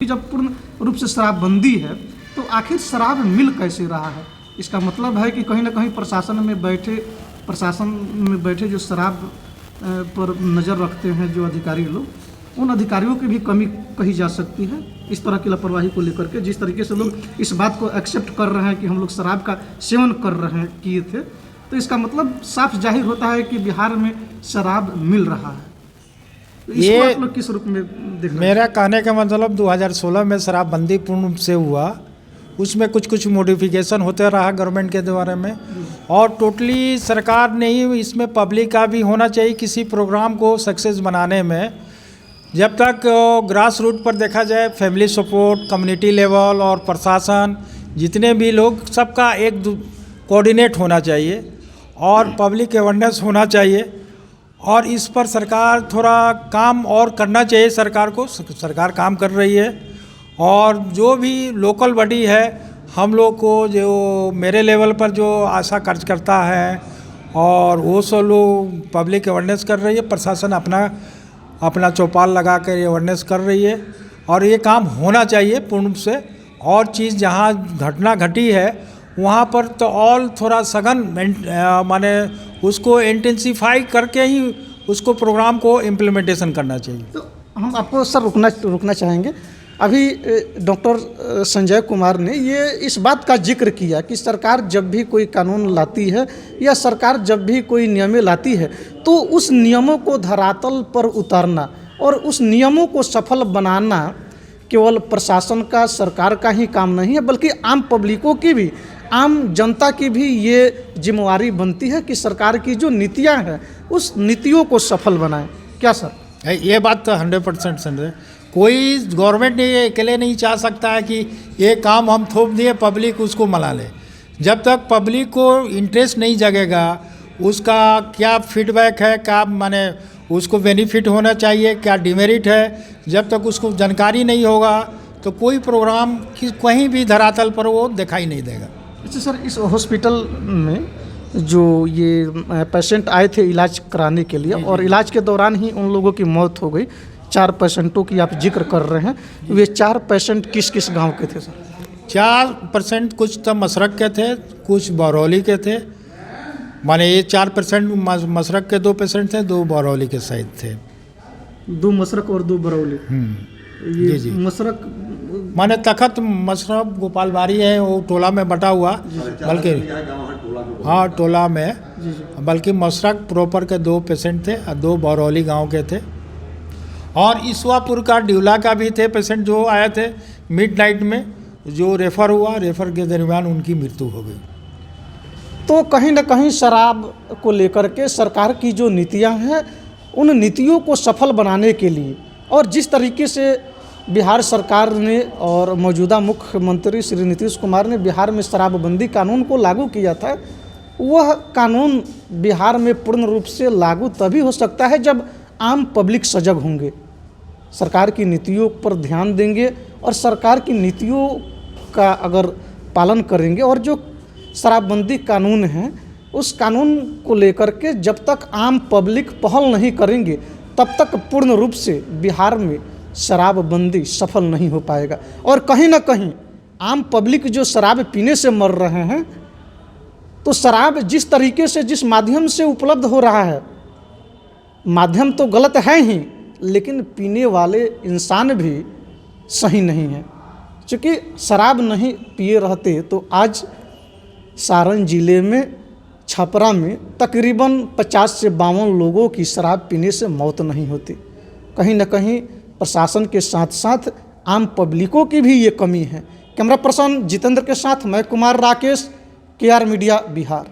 जब पूर्ण रूप से शराबबंदी है तो आखिर शराब मिल कैसे रहा है? इसका मतलब है कि कहीं ना कहीं प्रशासन में बैठे जो शराब पर नज़र रखते हैं जो अधिकारी लोग, उन अधिकारियों की भी कमी कही जा सकती है इस तरह की लापरवाही को लेकर के। जिस तरीके से लोग इस बात को एक्सेप्ट कर रहे हैं कि हम लोग शराब का सेवन कर रहे हैं किए थे, तो इसका मतलब साफ जाहिर होता है कि बिहार में शराब मिल रहा है। ये आप लोग किस रूप में देख रहे हैं? मेरा कहने का मतलब 2016 में शराबबंदी पूर्ण रूप से हुआ, उसमें कुछ मॉडिफिकेशन होते रहा गवर्नमेंट के द्वारा में, और टोटली सरकार ने ही इसमें पब्लिक का भी होना चाहिए किसी प्रोग्राम को सक्सेस बनाने में। जब तक ग्रास रूट पर देखा जाए, फैमिली सपोर्ट, कम्युनिटी लेवल और प्रशासन जितने भी लोग, सबका एक कोऑर्डिनेट होना चाहिए और पब्लिक अवेयरनेस होना चाहिए, और इस पर सरकार थोड़ा काम और करना चाहिए। सरकार काम कर रही है, और जो भी लोकल बॉडी है, हम लोग को जो मेरे लेवल पर जो आशा कार्य करता है, और वो सब लोग पब्लिक अवेयरनेस कर रही है। प्रशासन अपना चौपाल लगा कर अवेयरनेस कर रही है, और ये काम होना चाहिए पूर्ण रूप से। और चीज़ जहाँ घटना घटी है वहाँ पर तो और थोड़ा सघन माने उसको इंटेंसिफाई करके ही उसको प्रोग्राम को इम्प्लीमेंटेशन करना चाहिए। तो हम आपको सर रुकना चाहेंगे। अभी डॉक्टर संजय कुमार ने ये इस बात का जिक्र किया कि सरकार जब भी कोई कानून लाती है या सरकार जब भी कोई नियमें लाती है तो उस नियमों को धरातल पर उतारना और उस नियमों को सफल बनाना केवल प्रशासन का, सरकार का ही काम नहीं है, बल्कि आम पब्लिकों की भी, आम जनता की भी ये जिम्मेवारी बनती है कि सरकार की जो नीतियाँ हैं उस नीतियों को सफल बनाएं। क्या सर? ये बात तो 100% सही है। कोई गवर्नमेंट ने ये अकेले नहीं चाह सकता है कि ये काम हम थोप दिए, पब्लिक उसको मना ले। जब तक पब्लिक को इंटरेस्ट नहीं जगेगा, उसका क्या फीडबैक है, क्या माने उसको बेनिफिट होना चाहिए, क्या डिमेरिट है, जब तक उसको जानकारी नहीं होगा तो कोई प्रोग्राम कहीं भी धरातल पर वो दिखाई नहीं देगा। अच्छा सर, इस हॉस्पिटल में जो ये पेशेंट आए थे इलाज कराने के लिए और इलाज के दौरान ही उन लोगों की मौत हो गई, 4 पेशेंटों की आप जिक्र कर रहे हैं, वे 4 पेशेंट किस किस गांव के थे सर? 4% कुछ तो मसरक के थे, कुछ बरौली के थे। माने ये 4% मसरक के 2 पेशेंट थे, 2 बरौली के साइड थे। 2 मसरक और 2 बरौली। ये जी। मसरक माने तखत मसरक गोपालबाड़ी है, वो टोला में बटा हुआ, बल्कि हाँ टोला में, बल्कि मसरक प्रॉपर के 2 पेशेंट थे और 2 बरौली गांव के थे। और ईसवापुर का ड्यूला का भी थे पेशेंट जो आए थे मिडनाइट में, जो रेफ़र हुआ, रेफ़र के दरमियान उनकी मृत्यु हो गई। तो कहीं ना कहीं शराब को लेकर के सरकार की जो नीतियां हैं, उन नीतियों को सफल बनाने के लिए, और जिस तरीके से बिहार सरकार ने और मौजूदा मुख्यमंत्री श्री नीतीश कुमार ने बिहार में शराबबंदी कानून को लागू किया था, वह कानून बिहार में पूर्ण रूप से लागू तभी हो सकता है जब आम पब्लिक सजग होंगे, सरकार की नीतियों पर ध्यान देंगे और सरकार की नीतियों का अगर पालन करेंगे। और जो शराबबंदी कानून है, उस कानून को लेकर के जब तक आम पब्लिक पहल नहीं करेंगे, तब तक पूर्ण रूप से बिहार में शराबबंदी सफल नहीं हो पाएगा। और कहीं ना कहीं आम पब्लिक जो शराब पीने से मर रहे हैं, तो शराब जिस तरीके से, जिस माध्यम से उपलब्ध हो रहा है, माध्यम तो गलत है ही, लेकिन पीने वाले इंसान भी सही नहीं है। क्योंकि शराब नहीं पिए रहते तो आज सारण जिले में, छपरा में तकरीबन 50 से 52 लोगों की शराब पीने से मौत नहीं होती। कहीं ना कहीं प्रशासन के साथ साथ आम पब्लिकों की भी ये कमी है। कैमरा पर्सन जितेंद्र के साथ मैं कुमार राकेश, KR मीडिया, बिहार।